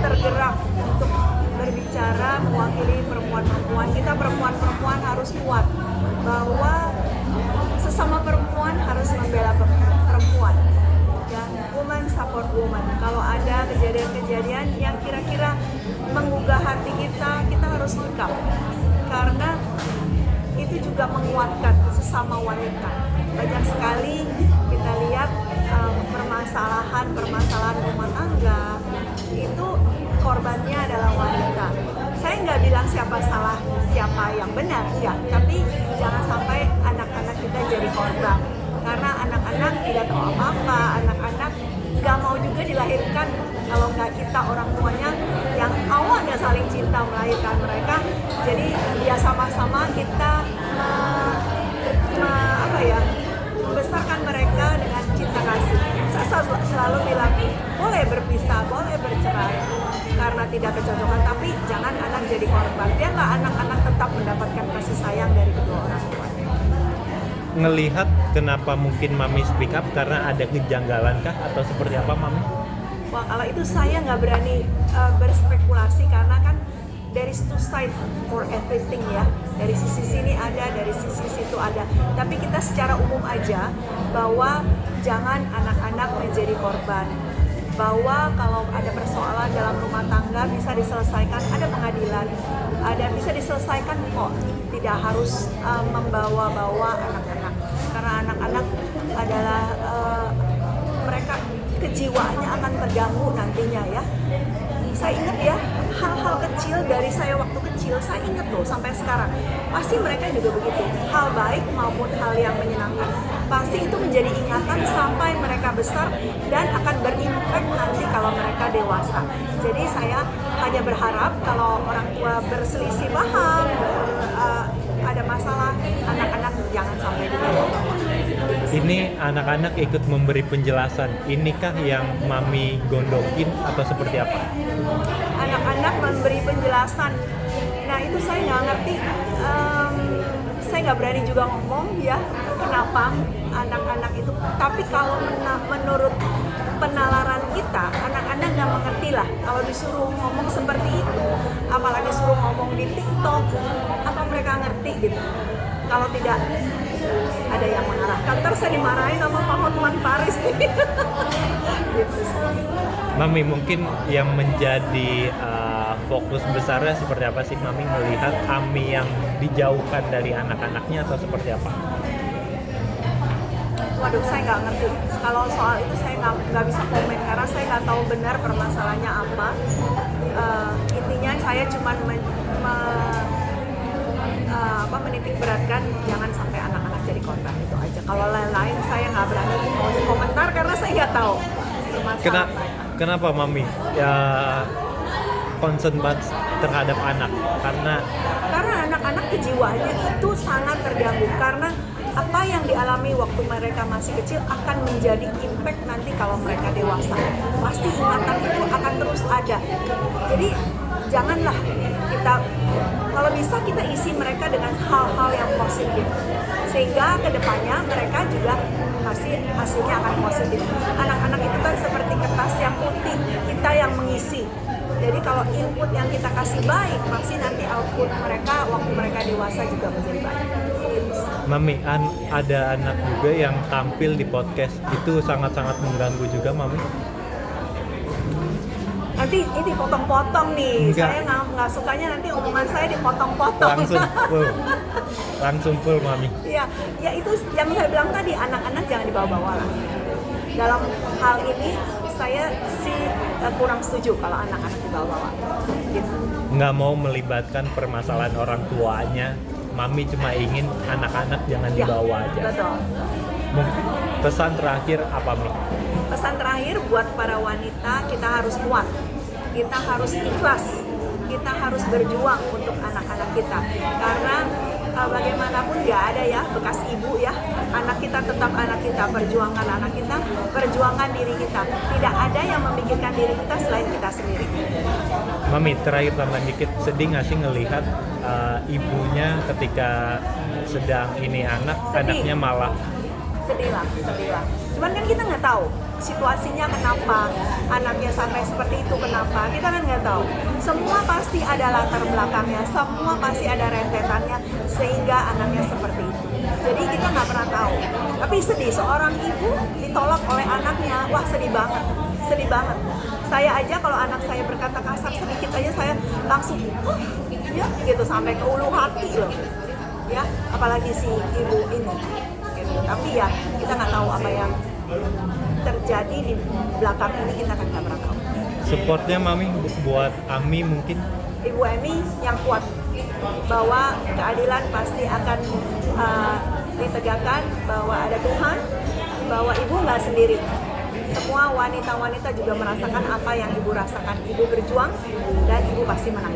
tergerak untuk berbicara mewakili perempuan-perempuan. Kita perempuan-perempuan harus kuat bahwa sesama perempuan harus membela perempuan. Ya, woman support woman. Kalau ada kejadian-kejadian yang kira-kira menggugah hati kita, kita harus speak up. Karena itu juga menguatkan sesama wanita. Banyak sekali kita lihat permasalahan rumah tangga itu korbannya adalah wanita. Saya nggak bilang siapa salah, siapa yang benar, ya. Tapi jangan sampai anak-anak kita jadi korban. Karena anak-anak tidak tahu apa-apa, anak-anak nggak mau juga dilahirkan kalau nggak kita orang tuanya yang awalnya saling cinta melahirkan mereka. Jadi ya sama-sama kita membesarkan mereka dengan cinta kasih. Saya selalu bilang, boleh berpisah, boleh bercerai karena tidak kecocokan, tapi jangan anak jadi korban. Biarlah anak-anak tetap mendapatkan kasih sayang dari kedua orang tua. Ngelihat kenapa mungkin Mami speak up karena ada kejanggalan kah atau seperti apa, Mami? Wah, kalau itu saya nggak berani berspekulasi karena kan there is two side for everything ya. Dari sisi sini ada, dari sisi situ ada. Tapi kita secara umum aja bahwa jangan anak-anak menjadi korban. Bahwa kalau ada persoalan dalam rumah tangga bisa diselesaikan, ada pengadilan, ada bisa diselesaikan kok. Tidak harus membawa-bawa anak-anak. Karena anak-anak adalah mereka kejiwaannya akan terganggu nantinya ya. Saya ingat ya, hal-hal kecil dari saya waktu kecil, saya ingat loh sampai sekarang. Pasti mereka juga begitu, hal baik maupun hal yang menyenangkan. Pasti itu menjadi ingatan sampai mereka besar dan akan berimpact nanti kalau mereka dewasa. Jadi saya hanya berharap kalau orang tua berselisih paham, ada masalah, anak-anak jangan sampai dibawa. Ini anak-anak ikut memberi penjelasan. Inikah yang Mami gondokin atau seperti apa? Anak-anak memberi penjelasan. Nah itu saya nggak ngerti. Saya nggak berani juga ngomong ya kenapa anak-anak itu. Tapi kalau menurut penalaran kita, anak-anak nggak mengerti lah. Kalau disuruh ngomong seperti itu, apalagi suruh ngomong di TikTok, apa mereka ngerti gitu? Kalau tidak ada yang mengarahkan, terus saya dimarahin sama Pak Hotman Paris gitu. Mami, mungkin yang menjadi fokus besarnya seperti apa sih Mami melihat Ami yang dijauhkan dari anak-anaknya atau seperti apa? Waduh, saya nggak ngerti. Kalau soal itu saya nggak bisa komen karena saya nggak tahu benar permasalahannya apa. Intinya saya cuma menitik beratkan jangan sampai anak-anak jadi korban, itu aja. Kalau lain-lain saya nggak berani mau komentar karena saya nggak tahu. Kenapa Mami ya concern banget terhadap anak? Karena anak-anak kejiwaannya itu sangat terganggu karena apa yang dialami waktu mereka masih kecil akan menjadi impact nanti kalau mereka dewasa. Pasti ingatan itu akan terus ada. Jadi janganlah kita, kalau bisa kita isi mereka dengan hal-hal yang positif sehingga kedepannya mereka juga pasti hasilnya akan positif. Anak-anak itu kan seperti kertas yang putih, kita yang mengisi. Jadi kalau input yang kita kasih baik, pasti nanti output mereka waktu mereka dewasa juga menjadi baik. Mami, ada anak juga yang tampil di podcast itu sangat-sangat mengganggu juga Mami. Nanti ini potong-potong nih. Enggak. Saya nggak sukanya nanti omongan saya dipotong-potong. Langsung full Mami. Ya itu yang saya bilang tadi, anak-anak jangan dibawa-bawa lah. Dalam hal ini saya sih kurang setuju kalau anak-anak dibawa-bawa. Gitu. Nggak mau melibatkan permasalahan orang tuanya. Mami cuma ingin anak-anak jangan dibawa aja. Betul. Mungkin pesan terakhir apa Mi? Pesan terakhir buat para wanita, kita harus kuat, kita harus ikhlas, kita harus berjuang untuk anak-anak kita. Karena bagaimanapun nggak ada ya bekas ibu ya, anak kita tetap anak kita, perjuangan anak kita, perjuangan diri kita. Tidak ada yang memikirkan diri kita selain kita sendiri. Mami, terakhir tambahan dikit, sedih nggak sih ngelihat ibunya ketika sedang ini anaknya malah sedih lah. Cuman kan kita nggak tahu situasinya kenapa, anaknya sampai seperti itu kenapa, kita kan nggak tahu. Semua pasti ada latar belakangnya, semua pasti ada rentetannya sehingga anaknya seperti itu. Jadi kita nggak pernah tahu. Tapi sedih, seorang ibu ditolak oleh anaknya, wah sedih banget, sedih banget. Saya aja kalau anak saya berkata kasar sedikit aja saya langsung, ya gitu sampai ke ulu hati loh, ya apalagi si ibu ini. Gitu. Tapi ya kita nggak tahu apa yang terjadi di belakang ini, kita kan nggak pernah tahu. Supportnya Mami buat Ami mungkin? Ibu Emi yang kuat bahwa keadilan pasti akan ditegakkan, bahwa ada Tuhan, bahwa ibu nggak sendiri. Semua wanita-wanita juga merasakan apa yang ibu rasakan. Ibu berjuang dan ibu pasti menang.